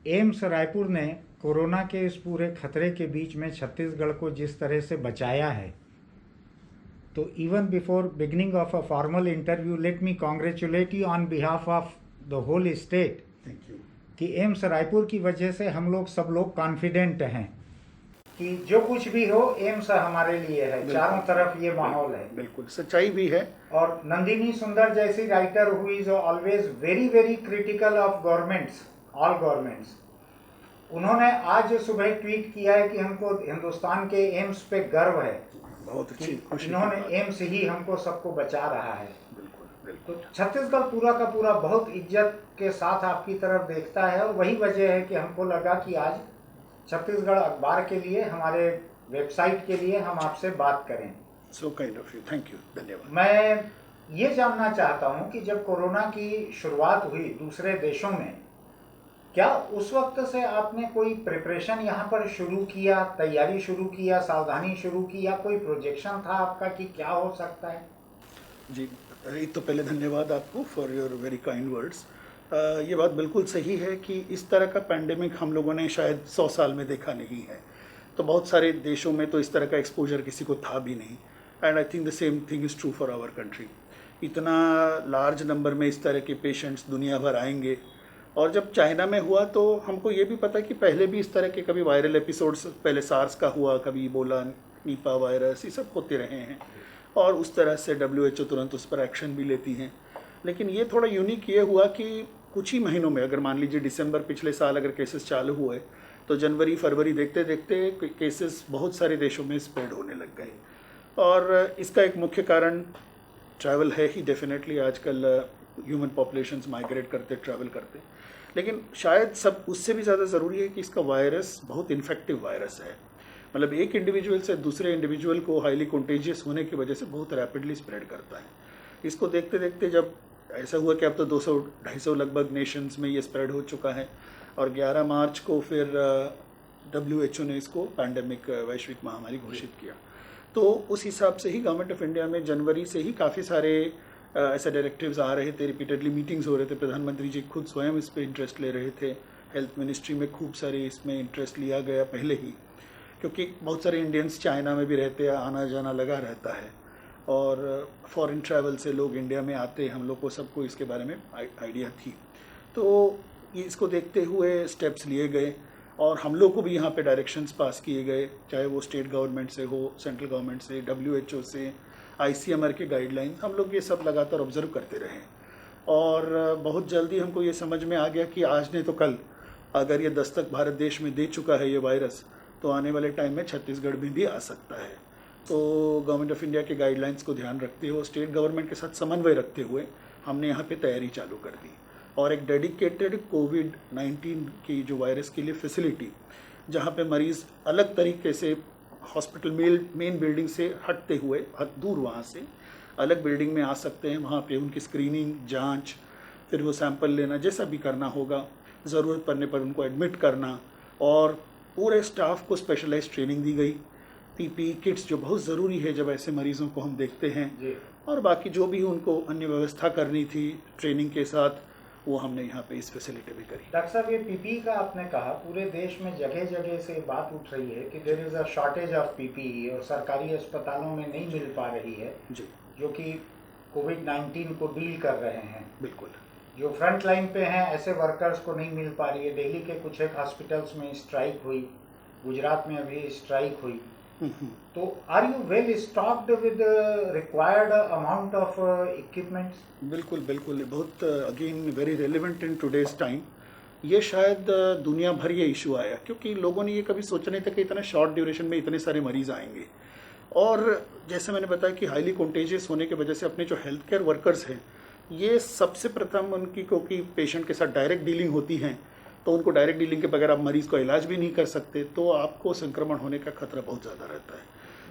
AIIMS Raipur ने corona के इस पूरे खतरे के बीच में छत्तीसगढ़ को जिस तरह से बचाया है, तो even before beginning of a formal interview let me congratulate you on behalf of the whole state कि एम्स रायपुर की वजह से हम लोग सब लोग कॉन्फिडेंट हैं कि जो कुछ भी हो एम्स हमारे लिए है। चारों तरफ ये माहौल है, बिल्कुल सच्चाई भी है। और नंदिनी सुंदर जैसी writer who is always very very critical of governments, all governments, उन्होंने आज सुबह ट्वीट किया है कि हमको हिंदुस्तान के एम्स पे गर्व है। बहुत अच्छी खुशी। इन्होंने एम्स ही हमको सबको बचा रहा है। बिल्कुल तो बिल्कुल। छत्तीसगढ़ पूरा का पूरा बहुत इज्जत के साथ आपकी तरफ देखता है, और वही वजह है कि हमको लगा कि आज छत्तीसगढ़ अखबार के लिए, हमारे वेबसाइट के लिए हम आपसे बात करें। So kind of you, thank you, धन्यवाद। मैं ये जानना चाहता हूं कि जब कोरोना की शुरुआत हुई दूसरे देशों में, क्या उस वक्त से आपने कोई प्रिपरेशन यहाँ पर शुरू किया, तैयारी शुरू किया, सावधानी शुरू की, या कोई प्रोजेक्शन था आपका कि क्या हो सकता है? जी, एक तो पहले धन्यवाद आपको for your very kind words. ये बात बिल्कुल सही है कि इस तरह का पैंडेमिक हम लोगों ने शायद 100 साल में देखा नहीं है। तो बहुत सारे देशों में तो इस तरह का एक्सपोजर किसी को था भी नहीं, and I think the same thing is true for our country. इतना लार्ज नंबर में इस तरह के पेशेंट्स दुनिया भर आएंगे, और जब चाइना में हुआ तो हमको ये भी पता कि पहले भी इस तरह के कभी वायरल एपिसोड्स, पहले सार्स का हुआ, कभी इबोला, नीपा वायरस, ये सब होते रहे हैं, और उस तरह से WHO तुरंत उस पर एक्शन भी लेती हैं। लेकिन ये थोड़ा यूनिक ये हुआ कि कुछ ही महीनों में, अगर मान लीजिए दिसंबर पिछले साल अगर केसेस चालू हुए, तो जनवरी फरवरी देखते देखते केसेस बहुत सारे देशों में स्प्रेड होने लग गए। और इसका एक मुख्य कारण ट्रैवल है ही डेफिनेटली। आजकल ह्यूमन पॉपुलेशंस माइग्रेट करते, ट्रैवल करते, लेकिन शायद सब उससे भी ज़्यादा ज़रूरी है कि इसका वायरस बहुत इन्फेक्टिव वायरस है। मतलब एक इंडिविजुअल से दूसरे इंडिविजुअल को हाईली कंटेजियस होने की वजह से बहुत रैपिडली स्प्रेड करता है। इसको देखते देखते जब ऐसा हुआ कि अब तो 200-250 लगभग नेशंस में ये स्प्रेड हो चुका है, और 11 मार्च को फिर WHO ने इसको पैंडेमिक, वैश्विक महामारी घोषित किया। तो उस हिसाब से ही गवर्नमेंट ऑफ इंडिया में जनवरी से ही काफ़ी सारे ऐसे डायरेक्टिव्स आ रहे थे, रिपीटेडली मीटिंग्स हो रहे थे, प्रधानमंत्री जी खुद स्वयं इस पर इंटरेस्ट ले रहे थे, हेल्थ मिनिस्ट्री में खूब सारे इसमें इंटरेस्ट लिया गया पहले ही, क्योंकि बहुत सारे इंडियंस चाइना में भी रहते हैं, आना जाना लगा रहता है, और फॉरेन ट्रैवल से लोग इंडिया में आते, हम लोग को सबको इसके बारे में आइडिया थी। तो इसको देखते हुए स्टेप्स लिए गए, और हम लोग को भी यहाँ पे डायरेक्शंस पास किए गए, चाहे वो स्टेट गवर्नमेंट से हो, सेंट्रल गवर्नमेंट से, WHO से, ICMR के गाइडलाइंस, हम लोग ये सब लगातार ऑब्जर्व करते रहे। और बहुत जल्दी हमको ये समझ में आ गया कि आज नहीं तो कल अगर ये दस्तक भारत देश में दे चुका है ये वायरस, तो आने वाले टाइम में छत्तीसगढ़ में भी आ सकता है। तो गवर्नमेंट ऑफ इंडिया के गाइडलाइंस को ध्यान रखते हुए, स्टेट गवर्नमेंट के साथ समन्वय रखते हुए हमने यहाँ पे तैयारी चालू कर दी, और एक डेडिकेटेड कोविड-19 की जो वायरस के लिए फैसिलिटी, जहाँ पे मरीज़ अलग तरीके से हॉस्पिटल मेन बिल्डिंग से हटते हुए, दूर वहाँ से अलग बिल्डिंग में आ सकते हैं, वहाँ पे उनकी स्क्रीनिंग, जांच, फिर वो सैंपल लेना, जैसा भी करना होगा, ज़रूरत पड़ने पर उनको एडमिट करना, और पूरे स्टाफ को स्पेशलाइज्ड ट्रेनिंग दी गई। PPE किट्स जो बहुत ज़रूरी है जब ऐसे मरीज़ों को हम देखते हैं, और बाकी जो भी उनको अन्य व्यवस्था करनी थी ट्रेनिंग के साथ, वो हमने यहाँ पे इस फैसिलिटी भी करी। डॉक्टर साहब, ये PPE का आपने कहा, पूरे देश में जगह जगह से बात उठ रही है कि there is a shortage of PPE, और सरकारी अस्पतालों में नहीं मिल पा रही है जी, जो कि कोविड-19 को डील कर रहे हैं। बिल्कुल। जो फ्रंट लाइन पे हैं ऐसे वर्कर्स को नहीं मिल पा रही है। दिल्ली के कुछ एक हॉस्पिटल्स में स्ट्राइक हुई, गुजरात में अभी स्ट्राइक हुई। तो are you well stocked with required amount of equipments? बिल्कुल बिल्कुल, बहुत again very relevant in today's time. ये शायद दुनिया भर ये इशू आया, क्योंकि लोगों ने ये कभी सोचा नहीं था कि इतना शॉर्ट ड्यूरेशन में इतने सारे मरीज आएंगे। और जैसे मैंने बताया कि हाईली कंटेजियस होने की वजह से अपने जो हेल्थ केयर वर्कर्स हैं, ये सबसे प्रथम उनकी, क्योंकि पेशेंट के साथ डायरेक्ट डीलिंग होती हैं, तो उनको डायरेक्ट डीलिंग के बगैर आप मरीज़ को इलाज भी नहीं कर सकते, तो आपको संक्रमण होने का खतरा बहुत ज़्यादा रहता है।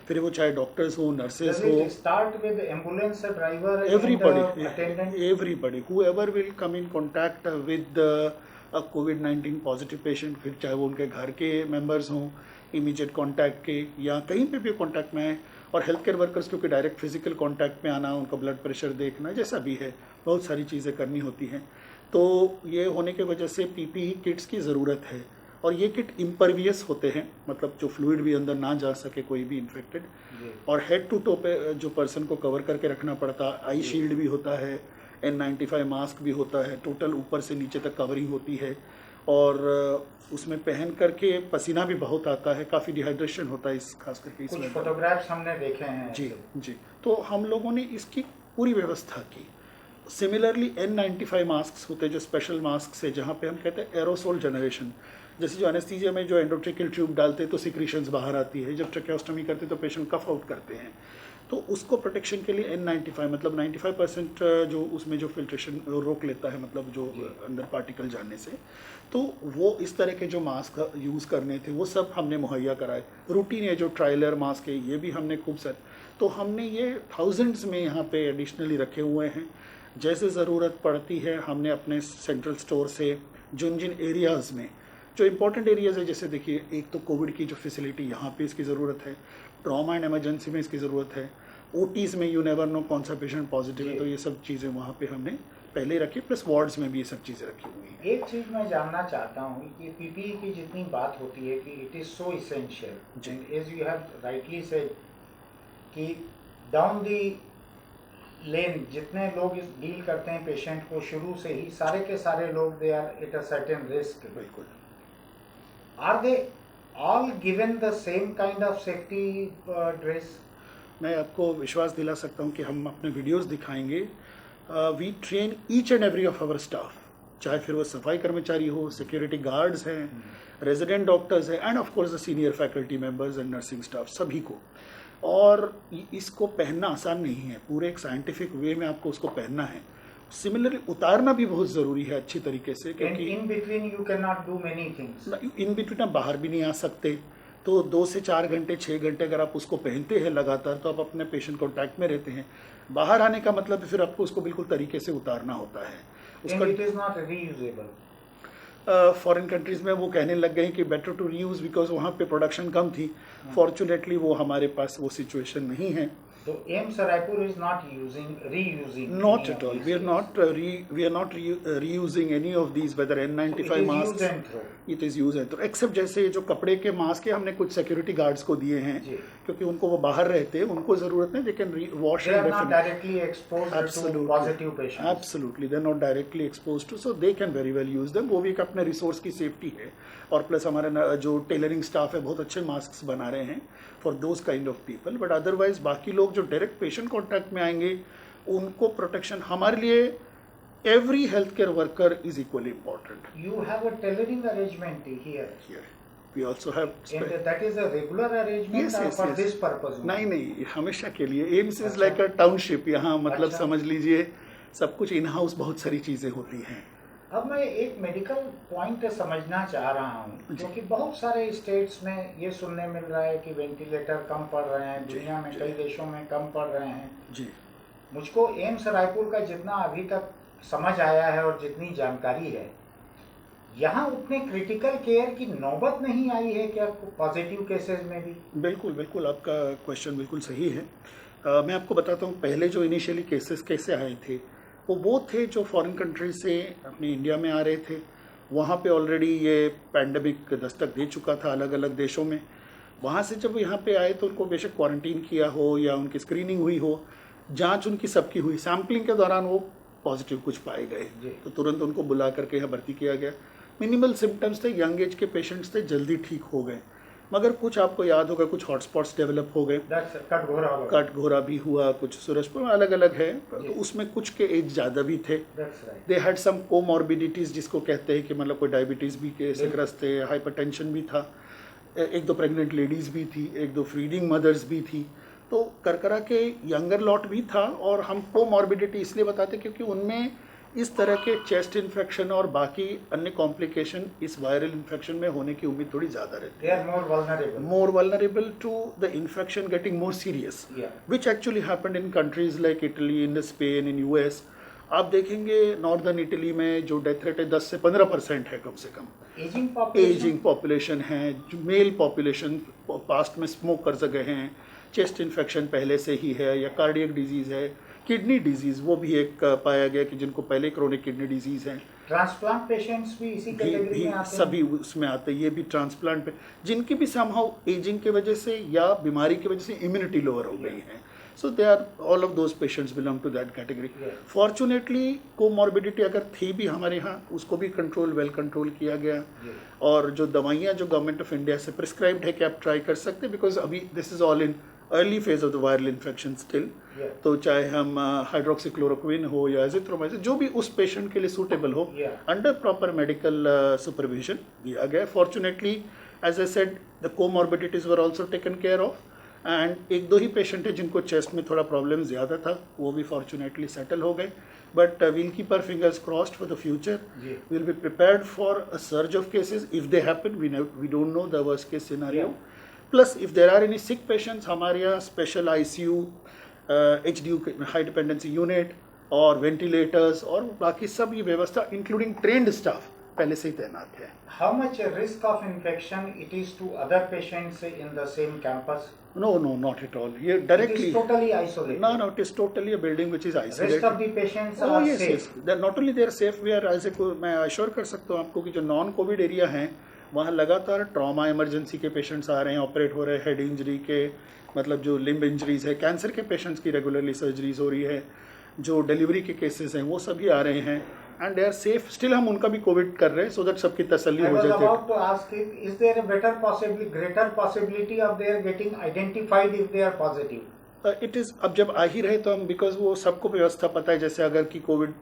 फिर वो चाहे डॉक्टर्स हो, नर्सेज हो, start with ambulance driver, everybody whoever will come in contact with a COVID-19 positive patient, फिर चाहे वो उनके घर के मेंबर्स हों, इमीडिएट कांटेक्ट के, या कहीं पे भी कांटेक्ट में आए, और हेल्थ केयर वर्कर्स क्योंकि डायरेक्ट फिजिकल कांटेक्ट में आना, उनका ब्लड प्रेशर देखना, जैसा भी है, बहुत सारी चीज़ें करनी होती हैं। तो ये होने की वजह से पीपीई किट्स की ज़रूरत है, और ये किट इम्परवियस होते हैं, मतलब जो फ्लूइड भी अंदर ना जा सके कोई भी इन्फेक्टेड, और हेड टू टो पे जो पर्सन को कवर करके रखना पड़ता, आई शील्ड भी होता है, N95 मास्क भी होता है, टोटल ऊपर से नीचे तक कवरिंग होती है, और उसमें पहन करके पसीना भी बहुत आता है, काफ़ी डिहाइड्रेशन होता है इस खास करके कुछ इसमें। फोटोग्राफ्स हमने देखे हैं। जी जी, तो हम लोगों ने इसकी पूरी व्यवस्था की। सिमिलरली N95 मास्क होते हैं जो स्पेशल मास्क है, जहाँ पे हम कहते हैं एरोसोल जनरेशन, जैसे जो एनेस्थीसिया में जो एंडोट्रेकियल ट्यूब डालते हैं तो सिक्रीशंस बाहर आती है, जब ट्रेकेओस्टोमी करते हैं तो पेशेंट कफ आउट करते हैं, तो उसको प्रोटेक्शन के लिए N95 मतलब 95% जो उसमें जो फिल्ट्रेशन रोक लेता है, मतलब जो अंदर पार्टिकल जाने से, तो वो इस तरह के जो मास्क यूज़ करने थे वो सब हमने मुहैया कराए। रूटीन है जो ट्रायलर मास्क है ये भी हमने खूब सारे, तो हमने ये थाउजेंड्स में यहाँ पे एडिशनली रखे हुए हैं। जैसे ज़रूरत पड़ती है हमने अपने सेंट्रल स्टोर से जिन जिन एरियाज़ में जो इम्पोर्टेंट एरियाज़ है, जैसे देखिए एक तो कोविड की जो फैसिलिटी यहाँ पे इसकी ज़रूरत है, ट्रॉमा एंड इमरजेंसी में इसकी ज़रूरत है, ओटीज़ में यू नेवर नो कौन सा पेशेंट पॉजिटिव है, तो ये सब चीज़ें वहाँ पे हमने पहले रखी, प्लस वार्ड्स में भी ये सब चीज़ें रखी हुई हैं। एक चीज़ मैं जानना चाहता हूँ कि पीपीई की जितनी बात होती है कि it is so essential, and as you have rightly said कि डाउन दी लेन जितने लोग इस डील करते हैं पेशेंट को, शुरू से ही सारे के सारे लोग they are at a certain risk. बिल्कुल। Are they all given the same kind of safety dress? मैं आपको विश्वास दिला सकता हूँ कि हम अपने वीडियोस दिखाएंगे। We train each and every of our staff, चाहे फिर वो सफाई कर्मचारी हो, सिक्योरिटी गार्ड्स हैं, रेजिडेंट डॉक्टर्स हैं, and of course the senior faculty members and nursing staff, सभी को। और इसको पहनना आसान नहीं है, पूरे एक साइंटिफिक वे में आपको उसको पहनना है। सिमिलरली उतारना भी बहुत ज़रूरी है अच्छी तरीके से, क्योंकि in between you can not do many things. In between आप बाहर भी नहीं आ सकते, तो 2 से 4 घंटे 6 घंटे अगर आप उसको पहनते हैं लगातार तो आप अपने पेशेंट कॉन्टैक्ट में रहते हैं। बाहर आने का मतलब फिर आपको उसको बिल्कुल तरीके से उतारना होता है उसका। It is not reusable. Foreign countries में वो कहने लग गए कि बेटर टू रीयूज, बिकॉज वहाँ पे प्रोडक्शन कम थी। फॉर्चुनेटली वो हमारे पास वो सिचुएशन नहीं है। So AIIMS Raipur is not reusing. Not at all. We are not reusing any of these, whether N95 masks. Use and throw. It is use and throw. Except जैसे जो कपड़े के मास्क है हमने कुछ सिक्योरिटी गार्ड्स को दिए हैं, क्योंकि उनको वो बाहर रहते हैं, उनको जरूरत नहीं, they can wash They and are not directly exposed to positive patients. Absolutely, they are not directly exposed to, so they can very well use them. वो भी एक अपने रिसोर्स की सेफ्टी है, और प्लस हमारा जो टेलरिंग स्टाफ है बहुत अच्छे मास्क बना रहे हैं for those kind of people. But otherwise बाकी लोग जो डायरेक्ट पेशेंट कॉन्टैक्ट में आएंगे उनको प्रोटेक्शन, हमारे लिए every health care worker is equally important. You have a tailoring arrangement here. We also have And that is a regular arrangement for this purpose. नहीं, हमेशा के लिए। AIIMS is like a township, यहाँ मतलब समझ लीजिए सब कुछ इन हाउस, बहुत सारी चीजें होती हैं। अब मैं एक मेडिकल पॉइंट समझना चाह रहा हूँ, क्योंकि बहुत सारे स्टेट्स में ये सुनने मिल रहा है कि वेंटिलेटर कम पड़ रहे हैं, दुनिया में कई देशों में कम पड़ रहे हैं जी। मुझको एम्स रायपुर का जितना अभी तक समझ आया है और जितनी जानकारी है, यहाँ उतने क्रिटिकल केयर की नौबत नहीं आई है क्या पॉजिटिव केसेस में भी? बिल्कुल बिल्कुल, आपका क्वेश्चन बिल्कुल सही है। मैं आपको बताता हूँ पहले जो इनिशियली केसेस कैसे आए थे, वो थे जो फॉरेन कंट्री से अपनी इंडिया में आ रहे थे। वहाँ पे ऑलरेडी ये पैंडमिक दस्तक दे चुका था अलग अलग देशों में। वहाँ से जब यहाँ पे आए तो उनको बेशक क्वारंटीन किया हो या उनकी स्क्रीनिंग हुई हो, जांच उनकी सबकी हुई, सैम्पलिंग के दौरान वो पॉजिटिव कुछ पाए गए तो तुरंत उनको बुला करके यहाँ भर्ती किया गया। मिनिमल सिम्टम्स थे, यंग एज के पेशेंट्स थे, जल्दी ठीक हो गए। मगर कुछ आपको याद होगा कुछ हॉटस्पॉट्स डेवलप हो गए, कटघोरा भी हुआ, कुछ सूरजपुर, अलग अलग है। तो उसमें कुछ के एज ज़्यादा भी थे, दे हैड सम कोमॉर्बिडिटीज़ जिसको कहते हैं कि मतलब कोई डायबिटीज़ भी के से ग्रस्त थे, हाइपरटेंशन भी था, 1-2 प्रेग्नेंट लेडीज़ भी थी, 1-2 फीडिंग मदर्स भी थी। तो करकरा के यंगर लॉट भी था। और हम कोमॉर्बिडिटी इसलिए बताते क्योंकि उनमें इस तरह के चेस्ट इन्फेक्शन और बाकी अन्य कॉम्प्लिकेशन इस वायरल इन्फेक्शन में होने की उम्मीद थोड़ी ज़्यादा रहती है। More vulnerable to the infection getting more serious, which actually happened in countries like Italy, in Spain, in US. आप देखेंगे नॉर्दर्न इटली में जो डेथ रेट है 10 से 15% है कम से कम। एजिंग पॉपुलेशन है, जो मेल पॉपुलेशन पास्ट में स्मोक कर सके हैं, चेस्ट इन्फेक्शन पहले से ही है, या कार्डियक डिजीज़ है, किडनी डिजीज़ वो भी एक पाया गया कि जिनको पहले क्रोनिक किडनी डिजीज़ है। ट्रांसप्लांट पेशेंट्स भी इसी कैटेगरी में आते हैं? सभी उसमें आते हैं, ये भी ट्रांसप्लांट पे जिनकी भी समहाउ एजिंग की वजह से या बीमारी की वजह से इम्यूनिटी लोअर हो गई है, so they are all of those patients belong to that category. Fortunately comorbidity अगर थी भी हमारे यहाँ, उसको भी वेल कंट्रोल किया गया। और जो दवाइयाँ जो गवर्नमेंट ऑफ इंडिया से प्रिस्क्राइब्ड है कि आप ट्राई कर सकते हैं, बिकॉज अभी this is all in early phase of the viral infection still. तो चाहे हम हाइड्रोक्सीक्लोरोक्विन हो या एजिथ्रोमाइसिन, जो भी उस पेशेंट के लिए सूटेबल हो, अंडर प्रॉपर मेडिकल सुपरविजन दिया गया। Fortunately as I said, the comorbidities were also taken care of, and एक दो ही पेशेंट है जिनको चेस्ट में थोड़ा प्रॉब्लम ज़्यादा था, वो भी फॉर्चुनेटली सेटल हो गए। But we'll keep our fingers crossed for the future. We'll be prepared for a surge of cases if they happen. We don't know the worst case scenario. Plus if there are any sick patients, हमारे यहाँ special ICU, HDU high dependency unit और ventilators और बाकी सब ये व्यवस्था including trend staff पहले से ही तैनात है। How much risk of infection it is to other patients in the same campus? No, not at all. ये directly. It is totally isolated. No, it is totally a building which is isolated. Rest of the patients are yes, safe. Yes. They're not only they are safe, we are ऐसे को मैं assure कर सकता हूँ आपको कि जो non Covid area हैं वहाँ लगातार ट्रॉमा इमरजेंसी के पेशेंट्स आ रहे हैं, ऑपरेट हो रहे हैं, हेड इंजरी के, मतलब जो लिम्ब इंजरीज है, कैंसर के पेशेंट्स की रेगुलरली सर्जरीज हो रही है, जो डिलीवरी के केसेस हैं वो सभी आ रहे हैं, and they are safe. Still हम उनका भी कोविड कर रहे हैं, सो दैट सबकी तसल्ली हो जाती है। I was about to ask if is there a greater possibility of their getting identified if they are positive? It is, अब जब आ ही रहे तो हम, बिकॉज वो सबको व्यवस्था पता है, जैसे अगर कि कोविड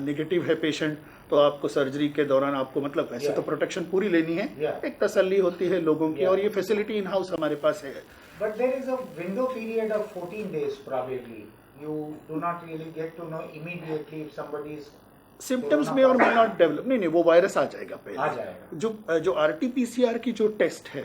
नेगेटिव है पेशेंट तो आपको सर्जरी के दौरान आपको मतलब वैसे तो प्रोटेक्शन पूरी लेनी है, एक तसल्ली होती है लोगों की, और ये फैसिलिटी इन हाउस हमारे पास है। But there is a window period of 14 days probably. You do not really get to know immediately if somebody is symptoms में और मे नॉट डेवलप, नहीं वो वायरस आ जाएगा पहले। आ जाएगा। जो RT-PCR की जो टेस्ट है,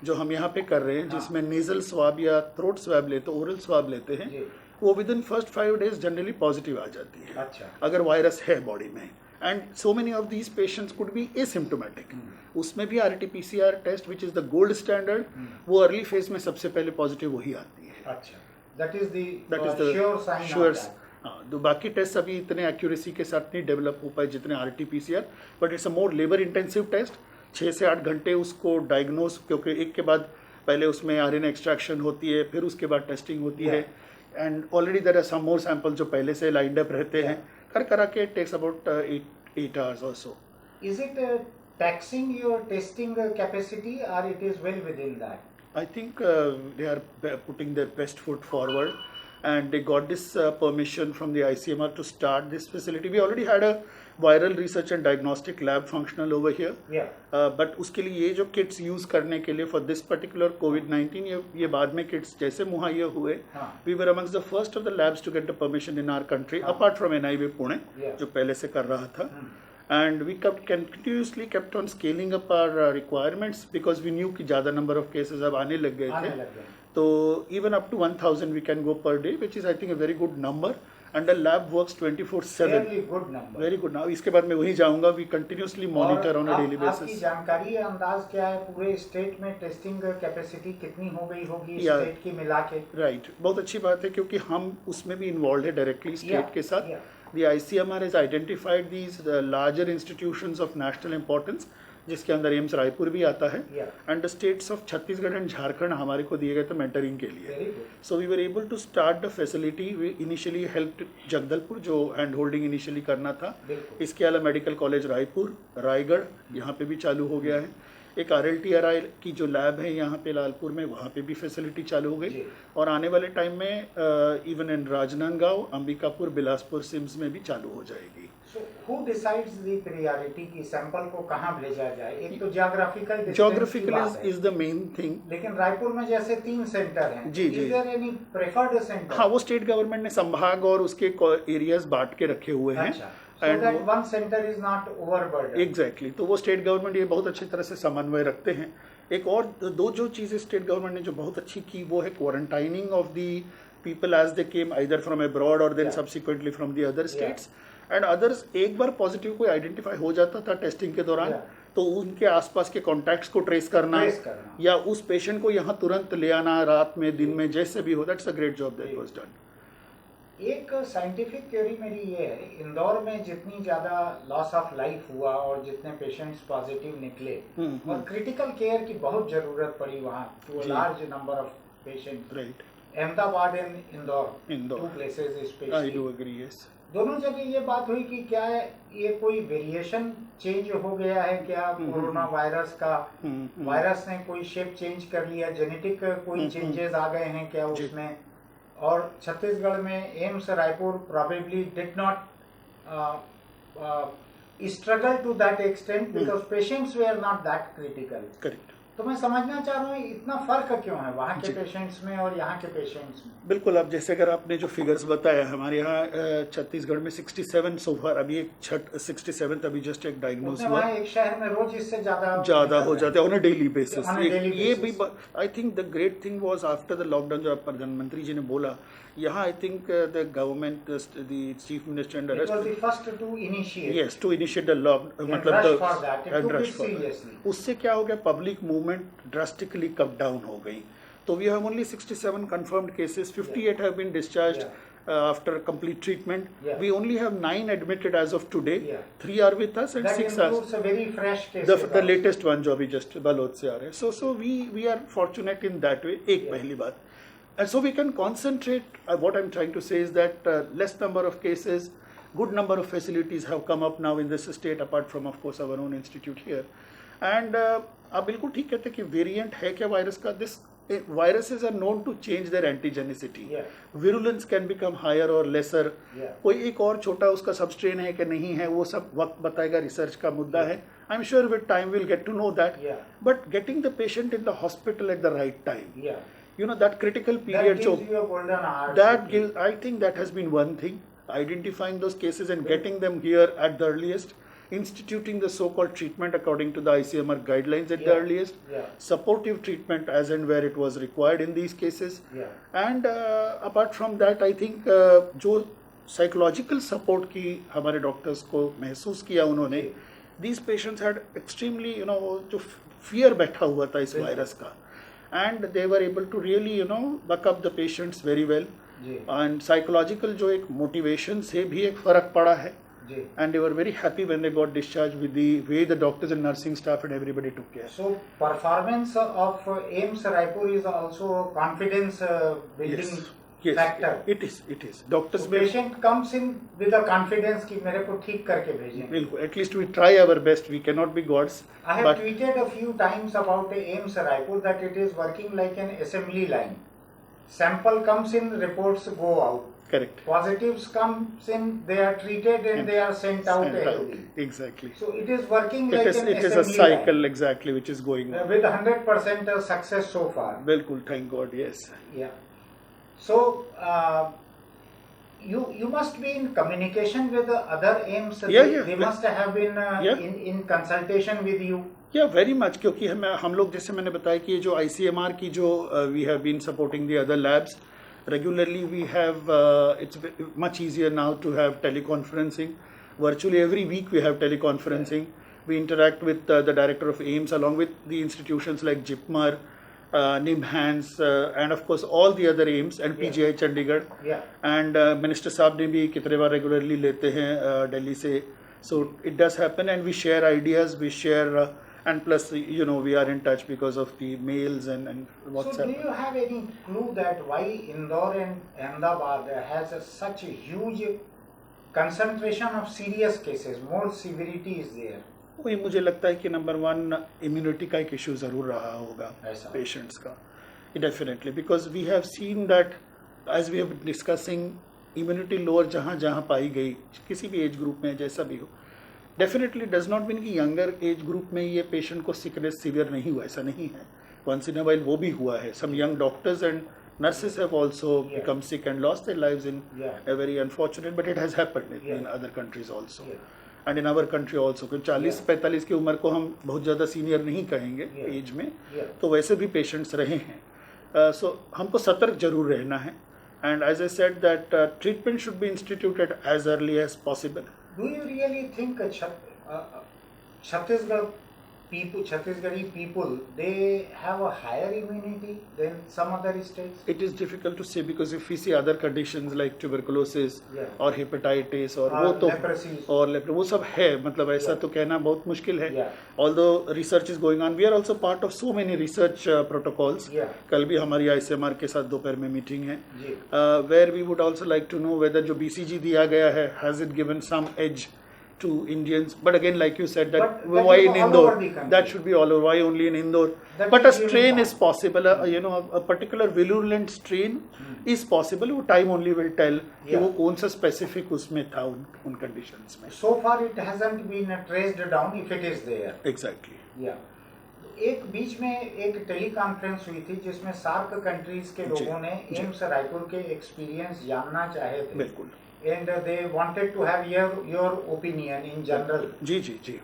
जो हम यहाँ पे कर रहे हैं, जिसमें नेजल स्वाब या थ्रोट स्वाब लेते, ओरल स्वाब लेते हैं, वो within first 5 days generally positive आ जाती है। अच्छा। अगर वायरस है बॉडी में, and so many of these patients could be asymptomatic. उसमें भी RT-PCR test which is the gold standard, वो अर्ली फेज में सबसे पहले पॉजिटिव वही आती है। अच्छा, that is the sure sign. Sure. हाँ, तो बाकी टेस्ट अभी इतने एक्यूरेसी के साथ नहीं डेवलप हो पाए जितने RT-PCR, but it's a more labour intensive test. 6 से 8 घंटे उसको डायग्नोस, क्योंकि एक के बाद पहले उसमें RNA एक्सट्रैक्शन होती है, फिर उसके बाद टेस्टिंग होती है, and already there are some more sample जो पहले से लाइंड अप रहते हैं, करा के takes about 8 hours or so. Is it taxing your testing capacity or it is well within that? I think they are putting their best foot forward, and they got this permission from the ICMR to start this facility. We already had a viral research and diagnostic lab functional over here. Yeah. But उसके लिए ये जो kits use करने के लिए for this particular COVID-19, ये बाद में kits जैसे मुहैया हुए, we were amongst the first of the labs to get the permission in our country, apart from NIV Pune, जो पहले से कर रहा था. And we continuously kept on scaling up our requirements because we knew कि ज़्यादा number of cases अब आने लग गए थे. तो even up to 1,000 we can go per day, which is I think a very good number. And the lab works 24/7. Very good number. Very good. Now इसके बाद मैं वहीं जाऊँगा. We continuously monitor on a daily basis. आपकी जानकारी अंदाज क्या है, पूरे स्टेट में टेस्टिंग कैपेसिटी कितनी हो गई होगी स्टेट की मिला के? Right. बहुत अच्छी बात है क्योंकि हम उसमें भी इन्वॉल्व है डायरेक्टली स्टेट के साथ. The ICMR has identified these larger institutions of national importance, जिसके अंदर एम्स रायपुर भी आता है, and the states of Chhattisgarh and Jharkhand हमारे को दिए गए थे मेंटरिंग के लिए. So we were able to start the facility. We initially help Jagdalpur जो हैंड होल्डिंग इनिशियली करना था. इसके अलावा मेडिकल कॉलेज रायपुर, रायगढ़ यहाँ पे भी चालू हो गया है. एक RLTRI की जो लैब है यहाँ पे लालपुर में, वहाँ पे भी फैसिलिटी चालू हो गई, और आने वाले टाइम में इवन इन राजनांदगांव, अंबिकापुर, बिलासपुर, सिम्स में भी चालू हो जाएगी. Who decides the priority की सैंपल को कहाँ भेजा जाए? एक तो geographical is the main thing. लेकिन रायपुर में जैसे 3 सेंटर हैं. जी. Is there any preferred center? हाँ, वो स्टेट गवर्नमेंट ने संभाग और उसके एरियाज बांट के रखे हुए हैं. अच्छा. So that one center is not overburdened. Exactly. तो वो स्टेट गवर्नमेंट ये बहुत अच्छी तरह से समन्वय रखते हैं. एक और दो जो चीजें स्टेट गवर्नमेंट ने जो बहुत अच्छी की, वो है quarantining of the people as they came either from abroad और then subsequently from the other states. And others, एक बार पॉजिटिव कोई आइडेंटिफाई हो जाता था टेस्टिंग के दौरान, तो उनके आसपास के कॉन्टैक्ट्स को ट्रेस करना या उस पेशेंट को यहाँ तुरंत ले आना, रात में दिन में जैसे भी हो. That's a great job that was done. एक साइंटिफिक थ्योरी मेरी ये है, इंदौर में जितनी ज़्यादा लॉस ऑफ लाइफ हुआ और जितने पेशेंट्स पॉजिटिव निकले और क्रिटिकल केयर की बहुत ज़रूरत पड़ी वहाँ to a large number of patient, right, Ahmedabad and Indore, Indore, two places I specially, do agree, yes, दोनों जगह ये बात हुई कि क्या है ये कोई वेरिएशन चेंज हो गया है क्या कोरोना वायरस का, वायरस ने कोई शेप चेंज कर लिया, जेनेटिक कोई चेंजेस आ गए हैं क्या उसमें, और छत्तीसगढ़ में AIIMS Raipur probably did not struggle to that extent because patients were not that critical. Correct. तो मैं समझना चाह रहा हूँ इतना फर्क क्यों है वहाँ के पेशेंट्स में और यहाँ के पेशेंट्स में। बिल्कुल, अब जैसे अगर आपने जो फिगर्स बताया, हमारे यहाँ छत्तीसगढ़ में 67 सो फार, अभी एक 67 अभी जस्ट एक डायग्नोज हुआ, एक शहर में रोज इससे ज्यादा हो जाते हैं ऑन अ डेली बेसिस। ये भी basis. I think the great thing was after the lockdown, जो प्रधानमंत्री जी ने बोला, यहाँ I think the government, the chief minister and It was the first to initiate. Yes to initiate the lock, मतलब rush for that. It took it seriously. उससे क्या हो गया, public movement drastically cut down हो गई। तो we have only 67 confirmed cases, 58 have been discharged after complete treatment. We only have 9 admitted as of today. 3 are with us and That 6 are includes a very fresh cases. the latest one जो अभी just Balod से आ रहे हैं। So we are fortunate in that way, एक पहली बात। And so we can concentrate, what I'm trying to say is that less number of cases, good number of facilities have come up now in this state, apart from of course our own institute here. And आप बिल्कुल ठीक कहते हैं कि variant है क्या virus का, this viruses are known to change their antigenicity. Virulence can become higher or lesser. कोई एक और छोटा उसका सबस्ट्रेन है कि नहीं है, वो सब वक्त बताएगा, रिसर्च का मुद्दा है। I'm sure with time we'll get to know that. But getting the patient in the hospital at the right time. You know, that critical period. That gives you a golden hour. That gives, I think that has been one thing. Identifying those cases and getting them here at the earliest. Instituting the so-called treatment according to the ICMR guidelines at the earliest, supportive treatment as and where it was required in these cases, and apart from that, I think जो psychological support की हमारे doctors को महसूस किया उन्होंने, these patients had extremely, you know, जो fear बैठा हुआ था इस वायरस का, and they were able to really, you know, back up the patients very well, and psychological जो एक motivation से भी एक फर्क पड़ा है. And they were very happy when they got discharged with the way the doctors and nursing staff and everybody took care. So performance of AIIMS Raipur is also a confidence building factor. It is. Doctors. So patient comes in with a confidence कि मेरे को ठीक करके भेजें. बिल्कुल. At least we try our best. We cannot be gods. I have tweeted a few times about AIIMS Raipur that it is working like an assembly line. Sample comes in, reports go out. Correct. Positives comes in, they are treated and they are sent out. Exactly. So it is working like an assembly line. It is a cycle exactly which is going on. With 100% success so far. Bilkul, thank God, yes. Yeah. So you must be in communication with the other AIIMS. They must have been in consultation with you. Yeah, very much. क्योंकि हम लोग जैसे मैंने बताया कि जो ICMR की जो we have been supporting the other labs. Regularly we have, it's much easier now to have teleconferencing. Virtually every week we have teleconferencing. We interact with the director of AIIMS along with the institutions like JIPMER, NIMHANS, and of course all the other AIIMS and PGI Chandigarh. And Minister Saab ne bhi kitne baar regularly lete hain Delhi se. So it does happen and we share ideas, we share and plus, you know, we are in touch because of the mails and WhatsApp. So do you have any clue that why Indore and Ahmedabad has such a huge concentration of serious cases, more severity is there? वही मुझे लगता है कि number 1 immunity का एक issue ज़रूर रहा होगा पेशेंट्स का, definitely, because we have seen that as we have discussing immunity lower जहाँ जहाँ पाई गई किसी भी एज ग्रुप में जैसा भी हो, डेफिनेटली डज नॉट मीन कि यंगर एज ग्रुप में ये पेशेंट को सिकनेस सीवियर नहीं हुआ, ऐसा नहीं है. वंस इन अ वाइल वो भी हुआ है. Some young doctors and nurses have also become sick and lost their lives in a very unfortunate, but it has happened in other countries also and in our country also. क्योंकि 40-45 की उम्र को हम बहुत ज़्यादा सीनियर नहीं कहेंगे as में, तो वैसे भी पेशेंट्स रहे हैं. सो हमको सतर्क जरूर रहना है. And as I said that treatment should be instituted as early as possible. Do you really think Chhattisgarh people, Chhattisgarhi people, they have a higher immunity than some other states? It is difficult to say because if we see other conditions like tuberculosis Yeah. और hepatitis और Or वो तो leprosy. और वो सब है, मतलब ऐसा Yeah. तो कहना बहुत मुश्किल है. Yeah. Although research is going on, we are also part of so many research protocols. Yeah. कल भी हमारी ICMR के साथ दोपहर में मीटिंग है, जी. where we would also like to know whether जो BCG दिया गया है, has it given some edge to Indians? But again, like you said, that But that why is in all Indore? over the country. That should be all over. Why only in Indore? That But a is strain uniform. is possible. You know, a particular virulent strain is possible. वो time only will tell कि Yeah. वो कौन सा specific उसमें था उन conditions में. So far it hasn't been traced down if it is there. Exactly. Yeah. एक बीच में एक टेली कॉन्फ्रेंस हुई थी जिसमें सार्क कंट्रीज के जी, लोगों ने जी। एम्स रायपुर के एक्सपीरियंस जानना चाहे थे. बिल्कुल. And they wanted to have your opinion in general. जी जी जी.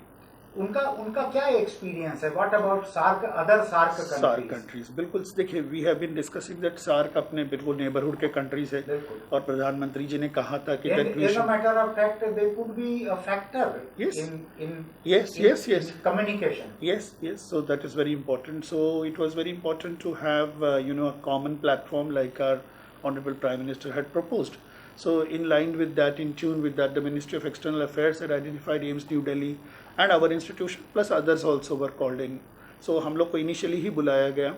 उनका क्या एक्सपीरियंस है? What about SAARC, other SAARC SAARC countries? बिल्कुल, देखिए, we have been discussing that SAARC अपने बिल्कुल नेबरहुड के कंट्रीज है बिल्कुल. और प्रधानमंत्री जी ने कहा था कि that we as a should- matter of fact they could be a factor Yes. in yes communication. yes, so that is very important. So it was very important to have a common platform like our honorable Prime Minister had proposed. So in line with that, in tune with that, the Ministry of External Affairs had identified AIIMS New Delhi and our institution plus others also were called in. So हम लोग को initially ही बुलाया गया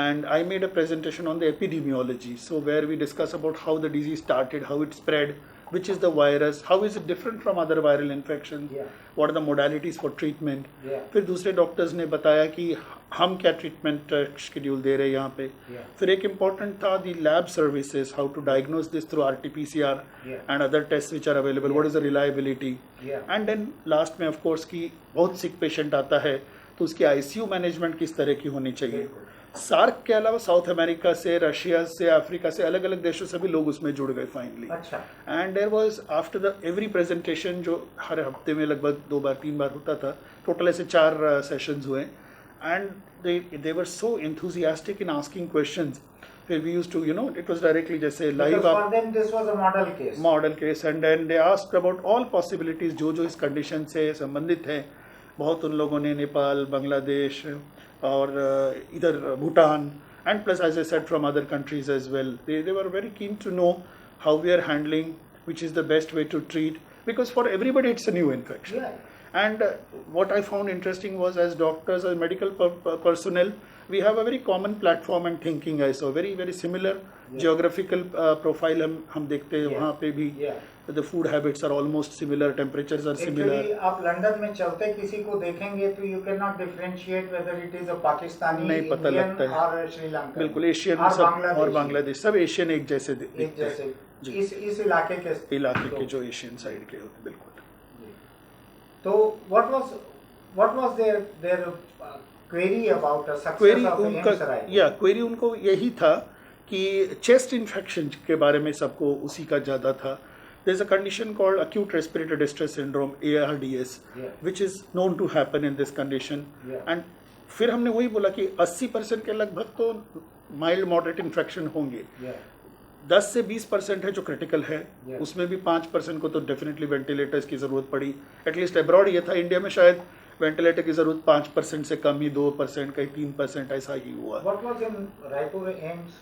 and I made a presentation on the epidemiology. So where we discuss about how the disease started, how it spread, which is the virus, how is it different from other viral infections, Yeah. what are the modalities for treatment. Yeah. फिर दूसरे doctors ने बताया कि हम क्या treatment schedule दे रहे हैं यहाँ पे. Yeah. फिर एक इम्पॉर्टेंट था the lab services, how to diagnose this through RT-PCR Yeah. And other test which are available, what is the reliability. Yeah. And then last में ऑफ कोर्स की बहुत सिक पेशेंट आता है तो उसकी ICU मैनेजमेंट किस तरह की होनी चाहिए. बिल्कुल. सार्क के अलावा साउथ अमेरिका से, रशिया से, अफ्रीका से, अलग अलग देशों से भी लोग उसमें जुड़ गए फाइनली. अच्छा. And there was after the every presentation, जो हर हफ्ते में लगभग 2 बार 3 बार होता था, टोटल ऐसे 4 सेशंस हुए and they were so enthusiastic in asking questions. We used to, it was directly जैसे live Because for them this was a model case. and then they asked about all possibilities जो इस condition से संबंधित है. बहुत उन लोगों ने नेपाल, बांग्लादेश और इधर Bhutan and plus as I said from other countries as well. They were very keen to know how we are handling, which is the best way to treat, because for everybody it's a new infection. Yeah. And what I found interesting was, as doctors, as medical personnel, we have a very common platform and thinking. I saw very very similar geographical profile हम देखते हैं वहाँ पे भी. The food habits are almost similar, temperatures are similar. Actually, आप London में चलते किसी को देखेंगे तो you cannot differentiate whether it is a Pakistani, नहीं पता Indian लगता है. और श्रीलंका. बिल्कुल एशियन और सब और बांग्लादेश सब एशियन एक जैसे एक दिखते हैं. जैसे जी. इस इलाके के इलाके के लोग. जो एशियन साइड के होते, बिल्कुल. तो what was their query about the success query of उनका AIIMS Raipur? क्वेरी उनको यही था कि चेस्ट इन्फेक्शन के बारे में सबको उसी का ज़्यादा था. There's a condition called acute respiratory distress syndrome, ARDS, Yeah. which is known to happen in this condition. Yeah. And फिर हमने वही बोला कि 80% के लगभग तो माइल्ड मॉडरेट इन्फेक्शन होंगे. Yeah. 10 से 20% है जो क्रिटिकल है. Yeah. उसमें भी 5% को तो डेफिनेटली वेंटिलेटर्स की ज़रूरत पड़ी. एटलीस्ट अब्रॉड ये था, इंडिया में शायद वेंटिलेटर की ज़रूरत 5% से कम ही, 2%, कहीं 3% ऐसा ही हुआ. What was in Raipur AIIMS?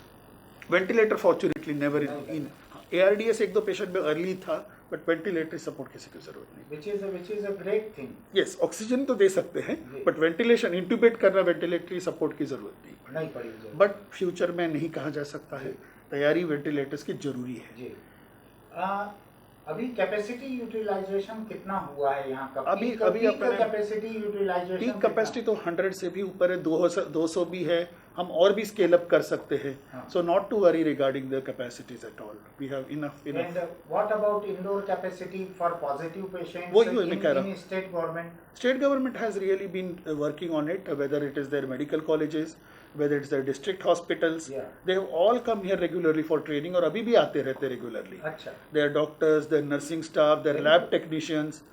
Ventilator fortunately never in. ARDS 1-2 patient में अर्ली था, बट वेंटिलेटरी सपोर्ट किसी की जरूरत नहीं. Which is a great thing. Yes, oxygen तो दे सकते हैं, जी. बट वेंटिलेशन, इंट्यूबेट करना, वेंटिलेटरी सपोर्ट की जरूरत नहीं. नहीं पड़ी जरूरत. बट फ्यूचर में नहीं कहा जा सकता है, तैयारी वेंटिलेटर्स की जरूरी है. जी. अभी कैपेसिटी यूटिलाइजेशन कितना हुआ है यहाँ का? अभी अपने कैपेसिटी यूटिलाइजेशन, पीक कैपेसिटी तो 100 से भी ऊपर है, 200 भी है. हम और भी स्केल अप कर सकते हैं. So not to worry regarding the capacities at all. We have enough. And what about indoor capacity for positive patients वही मैं कह रहा हूँ. In state government? State government has really been working on it, whether it is their medical colleges, whether it's their district hospitals. Yeah. They have all come here regularly for training और अभी भी आते रहते regularly. अच्छा. Their doctors, their nursing staff, their Very lab good. technicians,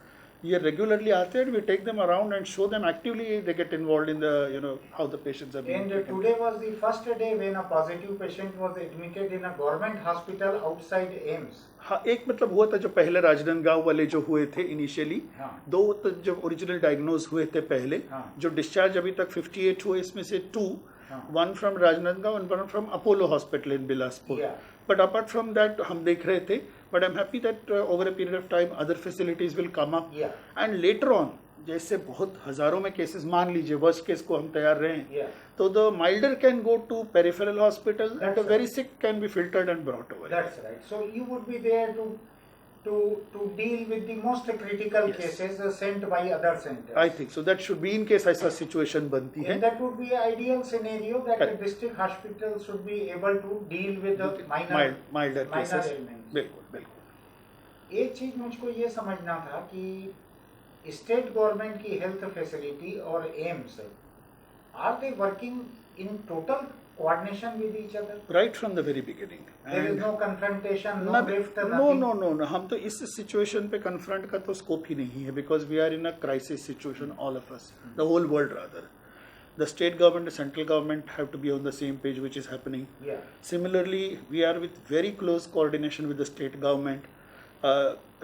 ये regularly आते हैं, we take them around and show them actively, they get involved in the, you know, how the patients are being And taken. today was the first day when a positive patient was admitted in a government hospital outside AIIMS. हाँ, एक मतलब हुआ था जो पहले राजनांदगांव वाले जो हुए थे इनिशियली, हाँ। 2 तो जो ओरिजिनल डायग्नोज हुए थे पहले, हाँ। जो डिस्चार्ज अभी तक 58 हुए, इसमें से 2, हाँ। 1 from Rajnandgaon and 1 from Apollo hospital in Bilaspur. But apart from that हम देख रहे थे, but I am happy that over a period of time other facilities will come up and later on, जैसे बहुत हजारों में केसेस मान लीजिए, वर्स्ट केस को हम तैयार रहे हैं, तो the milder can go to peripheral hospital and the very sick can be filtered and brought over. That's right. So you would be there to deal with the most critical Yes. cases sent by other centers. I think so. That should be in case ऐसा situation बनती है. And that would be an ideal scenario that Correct. a district hospital should be able to deal with the milder cases. ailments. बिल्कुल बिल्कुल. एक चीज मुझको ये समझना था कि स्टेट गवर्नमेंट की हेल्थ फैसिलिटी और AIIMS, are they working in total coordination with each other? Right from the very beginning. There is no confrontation, no rift, no, nothing. हम तो इस सिचुएशन पे कन्फ्रंट का तो स्कोप ही नहीं है, because we are in a crisis situation, all of us, the whole world rather. The state government and central government have to be on the same page, which is happening. Yeah. Similarly, we are with very close coordination with the state government.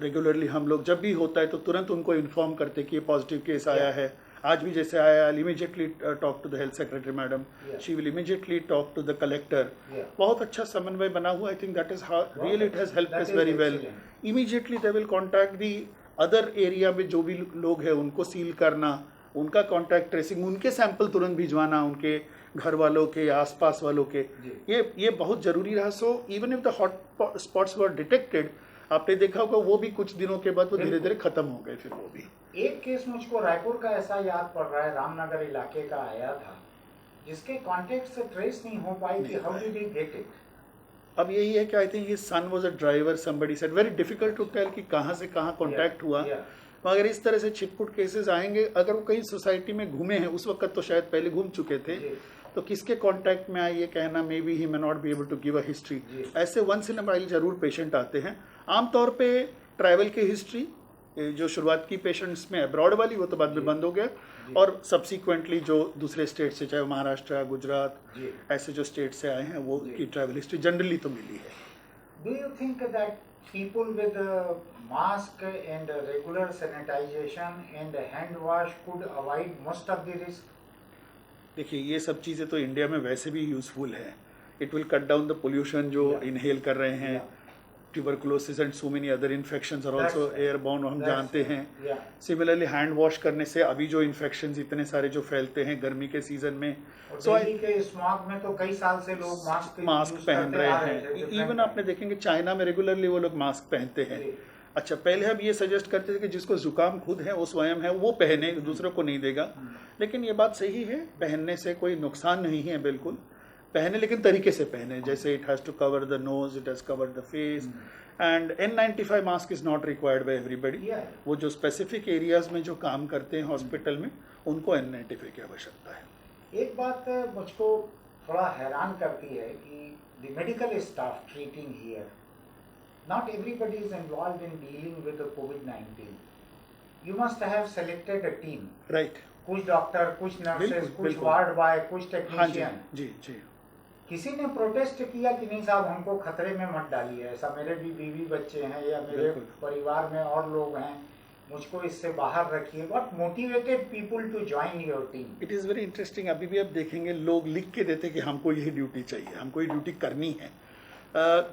Regularly हम लोग जब भी होता है तो तुरंत उनको inform करते कि ये पॉजिटिव केस आया है. आज भी जैसे आया, I'll immediately talk to the health secretary madam. Yeah. She will immediately talk to the collector. Yeah. बहुत अच्छा समन्वय बना हुआ. I think that is how really it has helped us very well. Immediately they will contact the other area में जो भी लोग हैं उनको सील करना, उनका कॉन्टैक्ट ट्रेसिंग, उनके सैंपल तुरंत भिजवाना, उनके घर वालों के या आसपास वालों के, ये बहुत जरूरी रहा. So even if the hot spots were detected, आपने देखा होगा वो भी कुछ दिनों के बाद वो धीरे धीरे खत्म हो गए. फिर वो भी एक केस मुझको रायपुर का ऐसा याद पड़ रहा है, रामनगर इलाके का आया था, जिसके कॉन्टेक्ट से ट्रेस नहीं हो पाई कि how did he get it. अब यही है कि I think his son was a driver, somebody said, very difficult to tell कि कहाँ से कहाँ कॉन्टैक्ट हुआ. मगर इस तरह से छिटपुट केसेस आएंगे. अगर वो कहीं सोसाइटी में घूमे हैं, उस वक्त तो शायद पहले घूम चुके थे, तो किसके कांटेक्ट में आए ये कहना, maybe he may not be able to give a history. ऐसे वंस इन अ वाइल जरूर पेशेंट आते हैं. आमतौर पे ट्रैवल की हिस्ट्री जो शुरुआत की पेशेंट्स में अब्रॉड वाली, वो तो बाद में बंद हो गया, और सब्सिक्वेंटली जो दूसरे स्टेट से, चाहे महाराष्ट्र, गुजरात, ऐसे जो स्टेट से आए हैं, वो की ट्रैवल हिस्ट्री जनरली तो मिली है. Do you think that people with mask and regular sanitization and hand wash could avoid most of the risk? देखिए, ये सब चीज़ें तो इंडिया में वैसे भी यूजफुल है. It will cut down the pollution जो इनहेल कर रहे हैं. Tuberculosis and so many other infections are also airborne, हम जानते हैं. सिमिलरली हैंड वॉश करने से अभी जो इन्फेक्शंस इतने सारे जो फैलते हैं गर्मी के सीजन में, सो के स्मॉग में तो कई साल से लोग मास्क पहन रहे हैं. इवन आपने देखेंगे चाइना में रेगुलरली वो लोग मास्क पहनते हैं. अच्छा, पहले हम ये सजेस्ट करते थे कि जिसको जुकाम खुद है, वो स्वयं है, वो पहने, दूसरों को नहीं देगा. लेकिन ये बात सही है, पहनने से कोई नुकसान नहीं है. बिल्कुल पहने, लेकिन तरीके से पहने. जैसे it has to cover the nose, it has cover the face, and N95 mask is not required by everybody. वो जो स्पेसिफिक एरियाज में जो काम करते हैं हॉस्पिटल में, उनको N95 की आवश्यकता है. एक बात मुझको थोड़ा हैरान करती है कि the medical staff treating here, not everybody is involved in dealing with the COVID-19. You must have selected a team. Right. कुछ डॉक्टर, कुछ नर्सेस, कुछ वार्ड बॉय, कुछ टेक्नीशियन. जी जी. किसी ने प्रोटेस्ट किया कि नहीं साहब, हमको खतरे में मत डालिए, ऐसा मेरे भी बीवी बच्चे हैं या मेरे परिवार में और लोग हैं, मुझको इससे बाहर रखिए. What motivated people to join your team? It is very interesting. अभी भी आप देखेंगे लोग लिख के देते कि हमको यही ड्यूटी चाहिए, हमको ये ड्यूटी करनी है.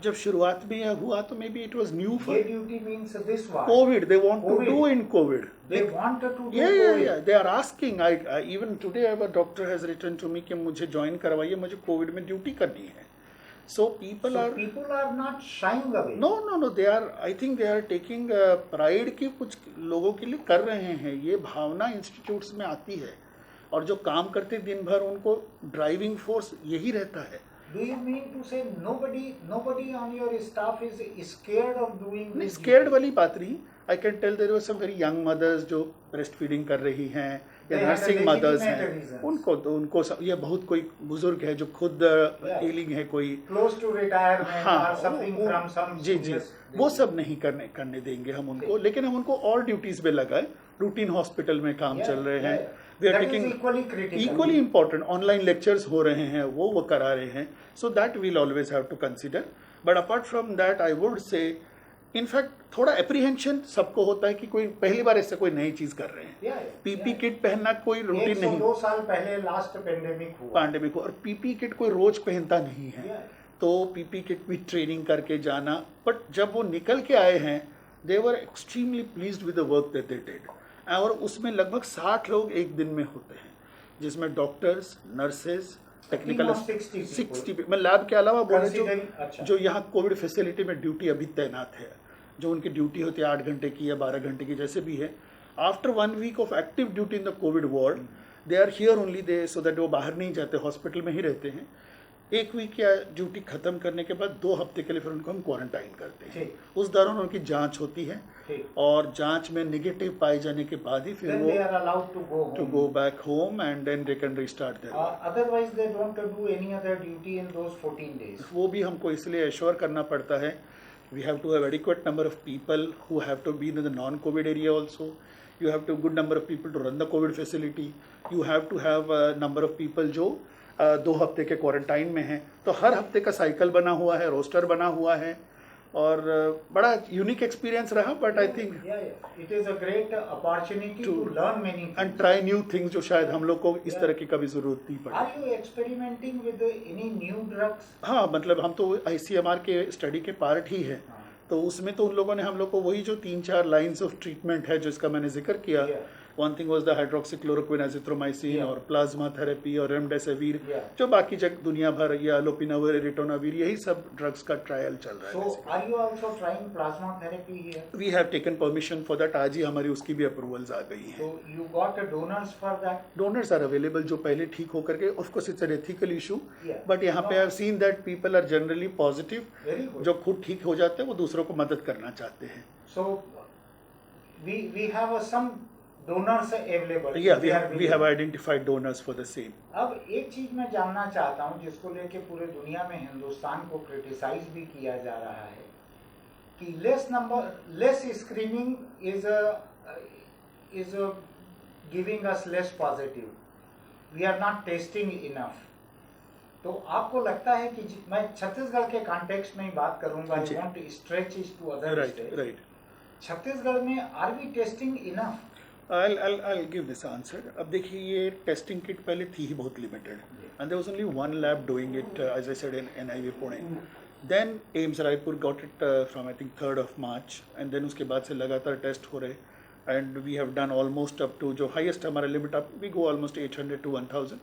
जब शुरुआत में यह हुआ तो maybe it was new for duty means this one, Covid. They want to do in Covid. They wanted to do yeah. They are asking. I even today our doctor has written to me कि मुझे join करवाइए, मुझे Covid में duty करनी है. So people are not shying away. No. They are. I think they are taking pride कि कुछ लोगों के लिए कर रहे हैं. ये भावना इंस्टीट्यूट्स में आती है, और जो काम करते दिन भर उनको ड्राइविंग फोर्स यही रहता है. Do you mean to say nobody on your staff is scared of doing नहीं, this स्केर्ड duty? वाली बात नहीं. I can tell there were some very young mothers जो ब्रेस्ट फीडिंग कर रही हैं या They had a nursing mothers हैं, legitimate reasons. उनको ये बहुत कोई बुजुर्ग है जो खुद Yeah. एलिंग है कोई. Close to retirement हाँ, or suffering वो- from some जी illness. वो सब नहीं करने देंगे हम उनको, लेकिन हम उनको और ड्यूटीज पे लगाए. रूटीन हॉस्पिटल में काम Yeah, चल रहे हैं. yeah. We are That is taking equally critical. Equally important. Online lectures हो रहे हैं, वो करा रहे हैं. So that we'll always have to consider. But apart from that I would say in fact थोड़ा एप्रीहेंशन सबको होता है कि कोई पहली बार ऐसे कोई नई चीज कर रहे हैं. Yeah, yeah, PP yeah. Kit पहनना कोई रूटीन नहीं. 102 साल पहले लास्ट पेंडेमिक हुआ. पैंडेमिक, और पीपी किट कोई रोज पहनता नहीं है. Yeah. तो पीपी किट भी ट्रेनिंग करके जाना. बट जब वो निकल के आए हैं, they were extremely pleased with the work that they did. और उसमें लगभग 60 लोग एक दिन में होते हैं, जिसमें डॉक्टर्स, नर्सेज, टेक्निकल 60. मैं लैब के अलावा बोले अच्छा. जो यहाँ कोविड फैसिलिटी में ड्यूटी अभी तैनात है, जो उनकी ड्यूटी होती है 8 घंटे की या 12 घंटे की जैसे भी है. After 1 week of active duty in the Covid ward, they are here only, they so that वो बाहर नहीं जाते, हॉस्पिटल में ही रहते हैं. 1 वीक या ड्यूटी खत्म करने के बाद 2 हफ्ते के लिए फिर उनको हम क्वारंटाइन करते हैं. उस दौरान उनकी जांच होती है, और जांच में नेगेटिव पाए जाने के बाद ही फिर Then वो they are allowed to go home. to go back home and then they can restart their work. Otherwise they don't do any other duty in those 14 days. वो भी हमको इसलिए एश्योर करना पड़ता है. We have to have adequate number of people who have to be in the non-COVID area also. You have to good number of people to run the COVID facility. You have to have a number of people जो 2 हफ्ते के quarantine में हैं. तो हर हफ्ते का cycle बना हुआ है, रोस्टर बना हुआ है, और बड़ा यूनिक एक्सपीरियंस रहा. But I think It is a great opportunity to learn many things. And try new things जो शायद हम लोग को इस तरह की कभी जरूरत नहीं पड़ी. Are you experimenting with any new drugs? हाँ, मतलब हम तो ICMR के स्टडी के पार्ट ही है. तो उसमें तो उन लोगों ने हम लोग को वही जो 3-4 लाइंस ऑफ ट्रीटमेंट है जिसका मैंने जिक्र किया. One thing was the hydroxychloroquine, azithromycin, और प्लाज्मा थेरेपी और रेमडेसिविर. जो बाकी जगह दुनिया भर, या लोपिनाविर, रिटोनाविर, यही सब ड्रग्स का ट्रायल चल रहा है. So are you also trying plasma therapy here? We have taken permission for that. आज ही हमारी उसकी भी अप्रूवल्स आ गई है. So you got donors for that? Donors are available जो पहले ठीक होकर के. Of course it's an ethical issue, Yeah. But यहाँ पे I have seen that people are generally positive. Very good. जो खुद ठीक हो जाते हैं वो दूसरों को मदद करना चाहते हैं. So we have some donors available. Yeah, They are we willing. have identified donors for the same. अब एक चीज मैं जानना चाहता हूँ जिसको लेके पूरे दुनिया में हिंदुस्तान को क्रिटिसाइज भी किया जा रहा है कि less screening is giving us less positive. We are not testing enough. तो आपको लगता है कि मैं छत्तीसगढ़ के कॉन्टेक्स्ट में ही बात करूंगा. I want to stretch it to other Right, states. right. छत्तीसगढ़ में are we testing enough? I'll give this answer. अब देखिए, ये टेस्टिंग किट पहले थी ही बहुत limited, and there was only one lab doing it, as I said, in NIV Pune. Then AIIMS Raipur got it from I think 3rd of March, and then उसके बाद से लगातार टेस्ट हो रहे, and we have done almost up to जो highest हमारा limit up, we go almost 800 to 1000,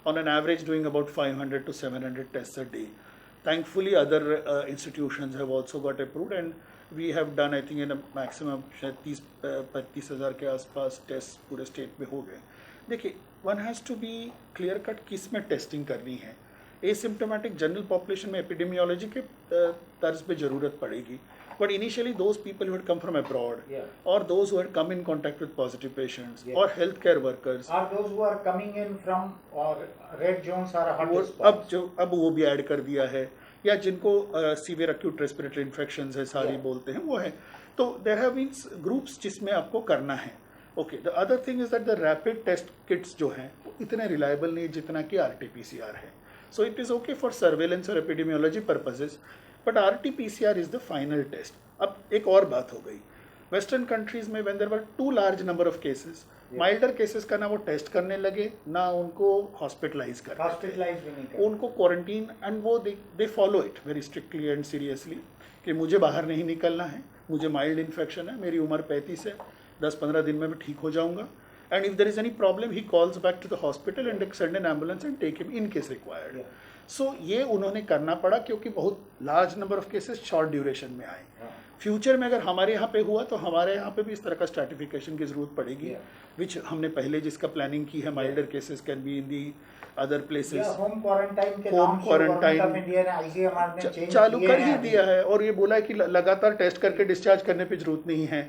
on an average doing about 500 to 700 tests a day. Thankfully, other institutions have also got approved, and we have done I think in a maximum 30-35 हज़ार के आसपास test पूरे state में हो गए. देखिए, one has to be clear cut किस में टेस्टिंग करनी है. एसिम्टोमेटिक जनरल पॉपुलेशन में एपिडेमियोलॉजी के तर्ज पे ज़रूरत पड़ेगी, but initially those people who had come from abroad, or those who had come in contact with positive patients, or healthcare workers, or those who are coming in from or red zones or hot spots. अब वो भी add कर दिया है, या जिनको severe acute respiratory infection है सारी बोलते हैं वो है. तो देयर हैव बीन ग्रुप्स जिसमें आपको करना है. Okay, the other thing is that the rapid test kits जो हैं वो इतने रिलायबल नहीं जितना कि RT-PCR है. So it is okay for surveillance और epidemiology purposes, but RT-PCR is the final test. अब एक और बात हो गई, वेस्टर्न कंट्रीज में when there were too large number of cases, milder cases का ना वो टेस्ट करने लगे, ना उनको हॉस्पिटलाइज कर, हॉस्पिटलाइज भी नहीं कर, उनको क्वारंटीन, एंड वो they follow it very strictly and seriously कि मुझे बाहर नहीं निकलना है, मुझे माइल्ड इन्फेक्शन है, मेरी उम्र 35 है, 10-15 दिन में मैं ठीक हो जाऊंगा. And if there is any problem he calls back to the hospital and send an ambulance and take him in case required. So ये उन्होंने करना पड़ा क्योंकि बहुत large number of cases short duration में आए. फ्यूचर में अगर हमारे यहाँ पे हुआ तो हमारे यहाँ पे भी इस तरह का स्ट्रैटिफिकेशन की जरूरत पड़ेगी, विच हमने पहले जिसका प्लानिंग की है. Milder cases can be in the other places. Home quarantine के होम नाम से क्वारंटाइन गवर्नमेंट ऑफ इंडिया ने आईसीएमआर ने चेंज चालू किए कर ही हैं दिया है और ये बोला है कि लगातार टेस्ट करके डिस्चार्ज करने पे जरूरत नहीं है.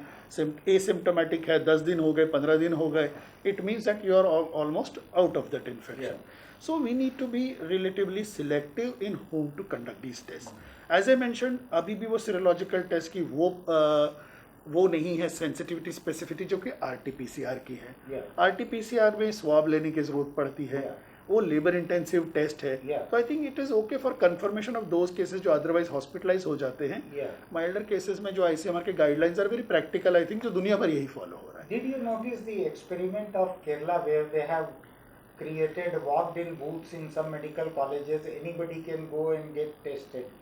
एसिम्प्टोमेटिक है, 10 दिन हो गए, 15 दिन हो गए, it means that you are almost out of that infection. So we need to be relatively selective in whom to conduct these tests. As I mentioned, अभी भी वो serological test की वो नहीं है सेंसिटिविटी स्पेसिफिटी जो कि RT-PCR की है. RT-PCR में स्वाब लेने की जरूरत पड़ती है. वो लेबर इंटेंसिव टेस्ट है. तो I think it is okay for confirmation of those cases जो अदरवाइज हॉस्पिटलाइज हो जाते हैं. माइल्डर केसेस में जो आईसीएमआर के guidelines are very practical, I think जो दुनिया भर यही फॉलो हो रहा है. Did you notice the experiment of Kerala where they have created walked-in booths in some medical colleges? Anybody can go and get tested.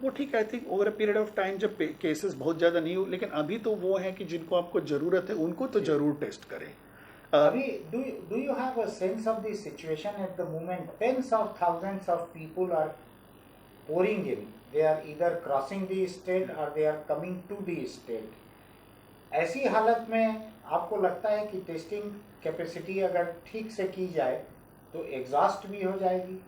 वो ठीक है. I think over a period of time जब cases बहुत ज़्यादा नहीं हो, लेकिन अभी तो वो है कि जिनको आपको ज़रूरत है उनको तो ज़रूर टेस्ट करें. Abhi, do you have a sense of the situation at the moment? Tens of thousands of people are pouring in. They are either crossing the state or they are coming to the state. ऐसी हालत में आपको लगता है कि testing capacity अगर ठीक से की जाए तो एग्जॉस्ट भी हो जाएगी?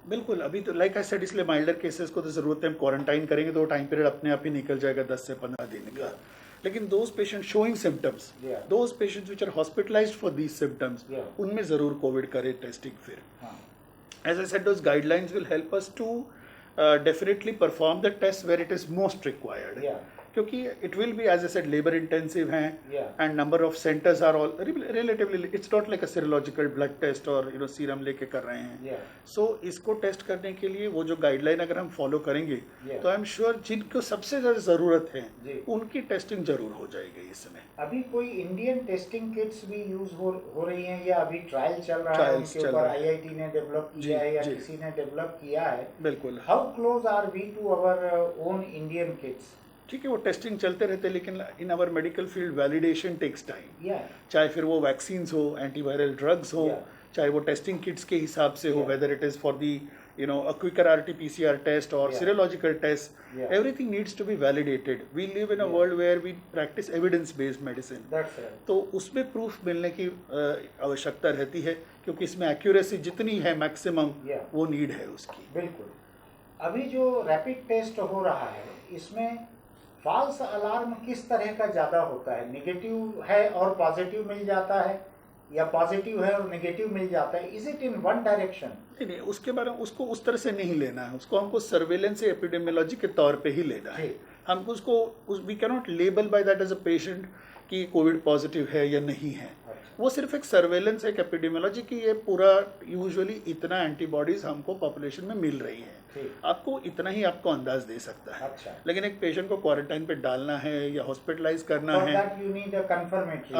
बिल्कुल. अभी तो लाइक आई सेड, इसलिए माइल्डर केसेस को तो ज़रूरत है. हम क्वारंटाइन करेंगे तो टाइम पीरियड अपने आप ही निकल जाएगा 10 से 15 दिन का. लेकिन those patient showing symptoms, those patients which are hospitalized for these symptoms, उनमें ज़रूर कोविड करे टेस्टिंग. फिर as I said, those guidelines will help us to definitely perform the test where it is most required. क्योंकि it will be, as I said, labour intensive हैं and number of centres are all relatively, it's not like a serological blood test और serum लेके कर रहे हैं. सो इसको test करने के लिए वो जो गाइडलाइन अगर हम फॉलो करेंगे तो आई एम श्योर जिनको सबसे ज्यादा जरूरत है उनकी टेस्टिंग जरूर हो जाएगी इस समय. अभी कोई इंडियन टेस्टिंग किट्स भी यूज हो रही हैं या अभी ट्रायल चल रहा है उनके ऊपर? आईआईटी ने डेवलप किया है या किसी ने डेवलप किया है? बिल्कुल. How close are we to our own Indian kits? ठीक है, वो टेस्टिंग चलते रहते हैं, लेकिन in our medical field validation takes time. चाहे फिर वो वैक्सीन्स हो, एंटीवायरल ड्रग्स हो, चाहे वो टेस्टिंग किट्स के हिसाब से हो, whether it is for the a quicker RT-PCR test or serological test, everything needs to be validated. We live in a world where we practice evidence-based medicine. That's right. तो उसमें proof मिलने की आवश्यकता रहती है, क्योंकि इसमें एक्यूरेसी जितनी है मैक्सिमम वो नीड है उसकी. बिल्कुल. अभी जो रैपिड टेस्ट हो रहा है इसमें फॉल्स अलार्म किस तरह का ज़्यादा होता है? नेगेटिव है और पॉजिटिव मिल जाता है या पॉजिटिव है और नेगेटिव मिल जाता है? Is it in one direction? नहीं, उसके बारे में उसको उस तरह से नहीं लेना है. उसको हमको सर्वेलेंस एपिडेमियोलॉजी के तौर पे ही लेना है. हमको उसको we can not label by that as a patient कि कोविड पॉजिटिव है या नहीं है. वो सिर्फ एक सर्वेलेंस, एक एपिडेमियोलॉजी की ये पूरा यूजुअली इतना एंटीबॉडीज हमको पॉपुलेशन में मिल रही है, आपको इतना ही आपको अंदाज दे सकता है. लेकिन एक पेशेंट को क्वारंटाइन पे डालना है या हॉस्पिटलाइज करना है,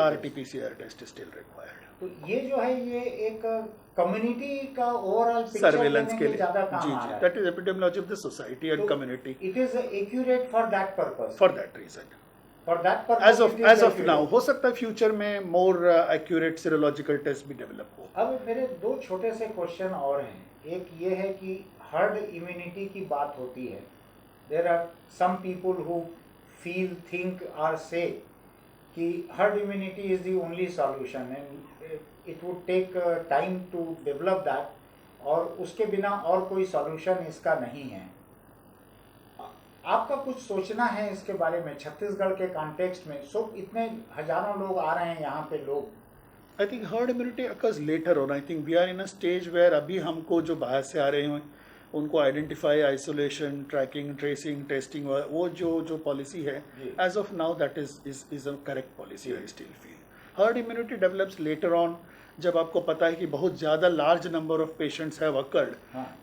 RT-PCR टेस्ट स्टिल रिक्वायर्ड. तो ये जो है ये एक कम्युनिटी का ओवरऑल सर्वेलेंस के लिए ज्यादा काम आ रहा है. That is epidemiology of the society and community. It is accurate for that purpose. For that reason. As of now, हो सकता है फ्यूचर में मोर एक्यूरेट सीरोलॉजिकल टेस्ट भी डेवलप हो. अब मेरे दो छोटे से क्वेश्चन और हैं. एक ये है कि हर्ड इम्यूनिटी की बात होती है. There are some people who feel, think और से कि herd immunity is the only solution and it would take time to develop that, और उसके बिना और कोई सॉल्यूशन इसका नहीं है. आपका कुछ सोचना है इसके बारे में छत्तीसगढ़ के कॉन्टेक्स्ट में? इतने हजारों लोग आ रहे हैं यहाँ पे लोग. I think herd immunity occurs later on. I think we are in a stage where अभी हमको जो बाहर से आ रहे हैं उनको identify, isolation, tracking, tracing, testing, वो जो पॉलिसी है as of now that is a correct policy. I still feel herd immunity develops later on, जब आपको पता है कि बहुत ज्यादा large number of patients have occurred,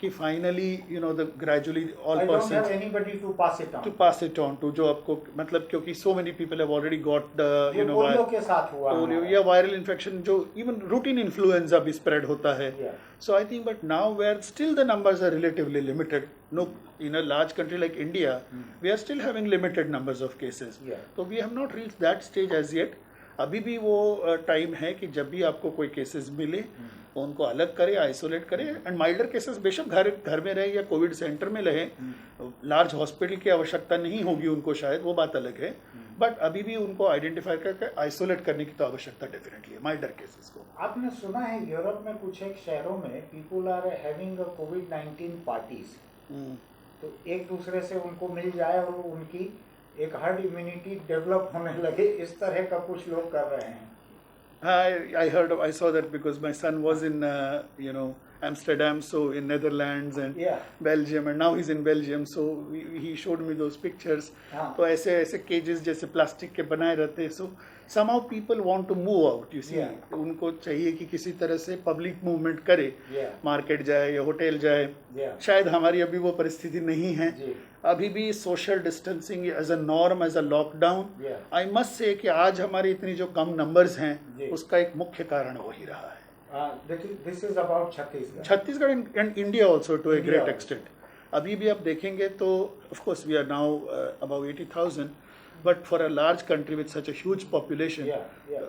कि finally the gradually all persons to pass it on to, जो आपको मतलब क्योंकि so many people have already got the के साथ हुआ या वायरल इन्फेक्शन, जो इवन रूटीन इन्फ्लुएंजा भी स्प्रेड होता है. So I think but now where still the numbers are relatively limited. No, in a large country like India, we are still having limited numbers of cases. So we have not reached that stage as yet. अभी भी वो time है कि जब भी आपको कोई cases मिले तो उनको अलग करे, आइसोलेट करे, एंड माइल्डर केसेस बेशक घर में रहे या कोविड सेंटर में रहे, लार्ज हॉस्पिटल की आवश्यकता नहीं होगी उनको, शायद वो बात अलग है, बट अभी भी उनको आइडेंटिफाई करके आइसोलेट करने की तो आवश्यकता डेफिनेटली है माइल्डर केसेस को। आपने सुना है यूरोप में कुछ एक शहरों में पीपल आर हैविंग कोविड-19 पार्टीज, तो एक दूसरे से उनको मिल जाए और उनकी एक हर्ड इम्यूनिटी डेवलप होने लगे, इस तरह का कुछ लोग कर रहे हैं। I saw that because my son was in Amsterdam, so in Netherlands and Belgium, and now he's in Belgium, so he showed me those pictures. तो ऐसे cages जैसे प्लास्टिक के बनाए रहते हैं, so somehow people want to move out, you see. उनको चाहिए कि किसी तरह से पब्लिक मूवमेंट करे, मार्केट जाए या होटल जाए। शायद हमारी अभी वो परिस्थिति नहीं है, अभी भी social distancing as a norm, as a lockdown. I must say कि आज हमारी इतनी जो कम नंबर्स हैं उसका एक मुख्य कारण वही रहा है। This is about Chhattisgarh and India also to a great extent. अभी भी आप देखेंगे तो of course we are now about 80,000, but for a large country with such a huge population,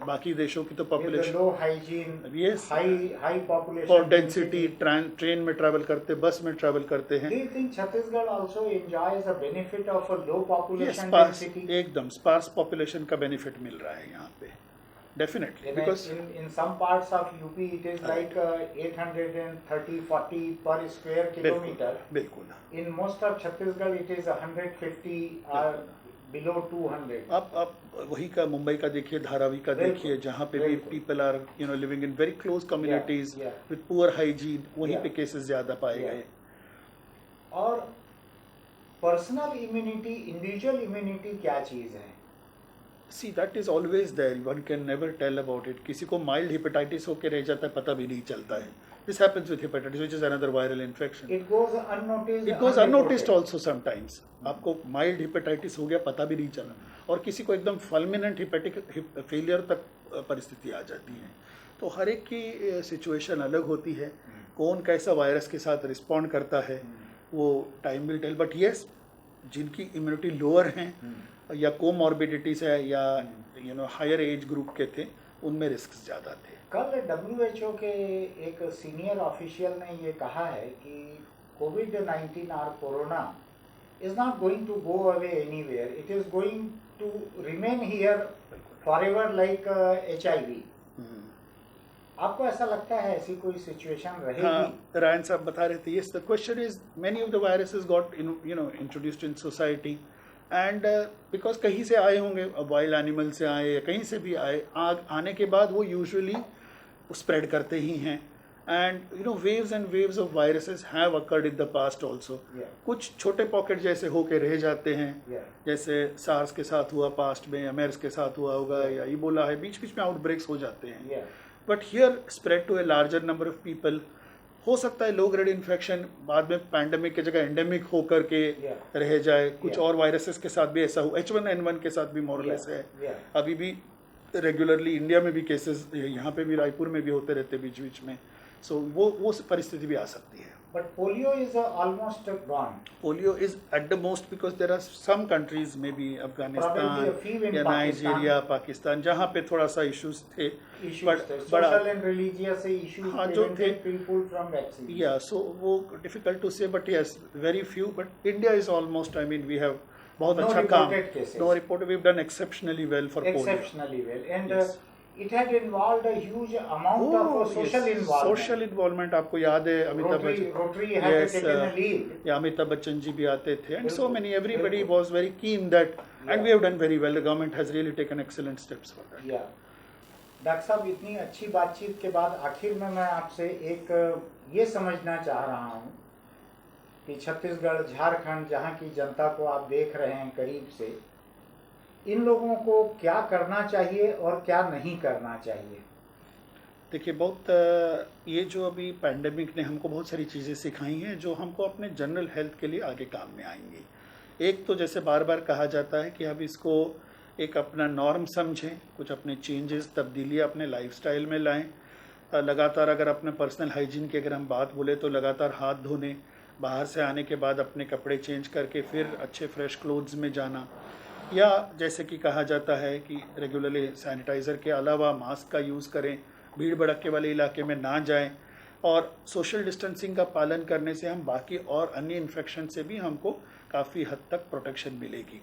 बाकी देशों की तो population, low hygiene, yes, high population और डेंसिटी, ट्रेन में ट्रैवल करते, बस में ट्रैवल करते हैं। Do you think Chhattisgarh also enjoys the benefit of a low population density? एकदम स्पार्स पॉपुलेशन का बेनिफिट मिल रहा है यहाँ पे, definitely, because in some parts of UP it is like 830-40 per square kilometer. बिल्कुल। In most of Chhattisgarh it is 150 or below 200. आप वही का मुंबई का देखिए, धारावी का देखिए, जहाँ पे भी people are living in very close communities with poor hygiene, वहीं पे केसेस ज्यादा पाए गए। और पर्सनल इम्यूनिटी, इंडिविजुअल इम्यूनिटी क्या चीज है? See, that is always there. One can never tell about it. किसी को माइल्ड हेपेटाइटिस होकर रह जाता है, पता भी नहीं चलता है। This happens with hepatitis, which is another viral infection. It goes unnoticed. It goes unnoticed also sometimes. आपको माइल्ड हेपेटाइटिस हो गया, पता भी नहीं चला, और किसी को एकदम फल्मिनेंट हेपेटिक फेलियर तक परिस्थिति आ जाती है। तो हर एक की सिचुएशन अलग होती है, कौन कैसा वायरस के साथ रिस्पॉन्ड करता है वो time will tell, but yes, जिनकी इम्यूनिटी लोअर हैं या कोमॉर्बिडिटीज है या हायर एज ग्रुप के थे, उनमें रिस्क ज़्यादा थे। कल WHO के एक सीनियर ऑफिशियल ने ये कहा है कि कोविड-19 और corona is not going to go away anywhere, it is going to remain here forever like HIV। आपको ऐसा लगता है ऐसी कोई सिचुएशन रहेगी? हाँ, रायन साहब बता रहे थे, yes, the question is many of the viruses got introduced in society, and because कहीं से आए होंगे, वाइल्ड एनिमल से आए या कहीं से भी आए, आने के बाद वो यूजुअली स्प्रेड करते ही हैं, and waves and waves of viruses have occurred in the past also. कुछ छोटे पॉकेट जैसे होके रह जाते हैं, जैसे सार्स के साथ हुआ पास्ट में, या मेर्स के साथ हुआ होगा, या इबोला है, बीच बीच में आउटब्रेक्स हो जाते हैं, but here spread to a larger number of people. हो सकता है लो ग्रेड इन्फेक्शन बाद में पैंडेमिक की जगह एंडेमिक होकर के रह जाए, कुछ और वायरसेस के साथ भी ऐसा हो, H1N1 के साथ भी मोरलेस है। अभी भी रेगुलरली इंडिया में भी केसेस, यहाँ पे भी, रायपुर में भी होते रहते बीच बीच में, सो वो परिस्थिति भी आ सकती है। But polio is almost gone. Polio is at the most, because there are some countries, maybe Afghanistan या नाइजीरिया, पाकिस्तान, जहाँ पे थोड़ा सा इश्यूज थे, social and religious issues prevented people from vaccine. Yeah, so वो difficult to say, but yes, very few. But India is almost, I mean, we have बहुत अच्छा काम, no reported, we've done exceptionally well for polio. Exceptionally well, and it had involved a huge amount of social involvement. Social involvement, आपको याद है Amitabh Bachchan, Rotary had taken a lead. या अमिताभ बच्चन जी भी आते थे, and so many, everybody was very keen that, and we have done very well. The government has really taken excellent steps for that. Yeah. Doctor साहब, इतनी अच्छी बातचीत के बाद आखिर में मैं आपसे एक ये समझना चाह रहा हूँ कि छत्तीसगढ़, झारखंड, जहाँ की जनता को आप देख रहे हैं करीब से, इन लोगों को क्या करना चाहिए और क्या नहीं करना चाहिए? देखिए, बहुत ये जो अभी पैंडेमिक ने हमको बहुत सारी चीज़ें सिखाई हैं जो हमको अपने जनरल हेल्थ के लिए आगे काम में आएंगी। एक तो जैसे बार बार कहा जाता है कि अब इसको एक अपना नॉर्म समझें, कुछ अपने चेंजेस, तब्दीलियाँ अपने लाइफस्टाइल में लाएं। लगातार अगर अपने पर्सनल हाइजीन की अगर हम बात बोले तो लगातार हाथ धोने, बाहर से आने के बाद अपने कपड़े चेंज करके फिर अच्छे फ्रेश क्लोथ्स में जाना, या जैसे कि कहा जाता है कि रेगुलरली सैनिटाइज़र के अलावा मास्क का यूज़ करें, भीड़ भड़क्के वाले इलाके में ना जाएं और सोशल डिस्टेंसिंग का पालन करने से हम बाकी और अन्य इन्फेक्शन से भी हमको काफ़ी हद तक प्रोटेक्शन मिलेगी।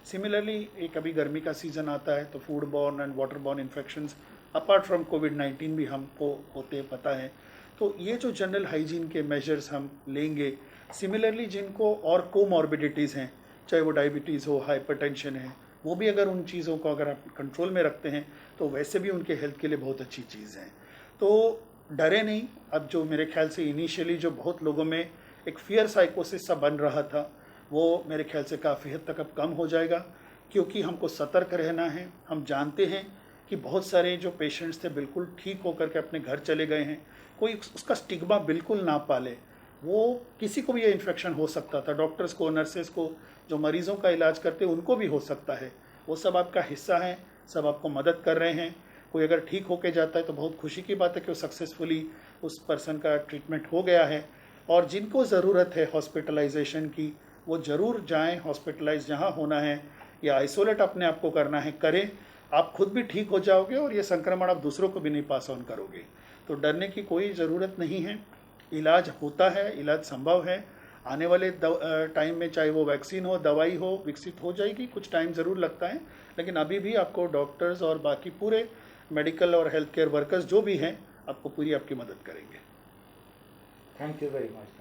सिमिलरली एक अभी गर्मी का सीज़न आता है तो food borne and water borne infections apart from कोविड-19 भी हमको होते पता है। तो ये जो जनरल हाइजीन के मेजर्स हम लेंगे, सिमिलरली जिनको और कोमॉर्बिडिटीज़ हैं, चाहे वो डायबिटीज़ हो, हाइपरटेंशन है, वो भी अगर उन चीज़ों को अगर आप कंट्रोल में रखते हैं तो वैसे भी उनके हेल्थ के लिए बहुत अच्छी चीज़ है। तो डरे नहीं। अब जो मेरे ख्याल से इनिशियली जो बहुत लोगों में एक फियर साइकोसिस सा बन रहा था, वो मेरे ख्याल से काफ़ी हद तक अब कम हो जाएगा, क्योंकि हमको सतर्क रहना है। हम जानते हैं कि बहुत सारे जो पेशेंट्स थे बिल्कुल ठीक होकर के अपने घर चले गए हैं, कोई उसका स्टिग्मा बिल्कुल ना पाले। वो किसी को भी ये इन्फेक्शन हो सकता था, डॉक्टर्स को, नर्सेस को, जो मरीज़ों का इलाज करते हैं उनको भी हो सकता है। वो सब आपका हिस्सा है, सब आपको मदद कर रहे हैं। कोई अगर ठीक होके जाता है तो बहुत खुशी की बात है कि वो सक्सेसफुली उस पर्सन का ट्रीटमेंट हो गया है। और जिनको ज़रूरत है हॉस्पिटलाइजेशन की, वो ज़रूर जाएं, हॉस्पिटलाइज जहाँ होना है या आइसोलेट अपने आप को करना है करें। आप खुद भी ठीक हो जाओगे और ये संक्रमण आप दूसरों को भी नहीं पास ऑन करोगे। तो डरने की कोई ज़रूरत नहीं है। इलाज होता है, इलाज संभव है। आने वाले टाइम में चाहे वो वैक्सीन हो, दवाई हो, विकसित हो जाएगी। कुछ टाइम ज़रूर लगता है, लेकिन अभी भी आपको डॉक्टर्स और बाकी पूरे मेडिकल और हेल्थ केयर वर्कर्स जो भी हैं, आपको पूरी आपकी मदद करेंगे। Thank you very much.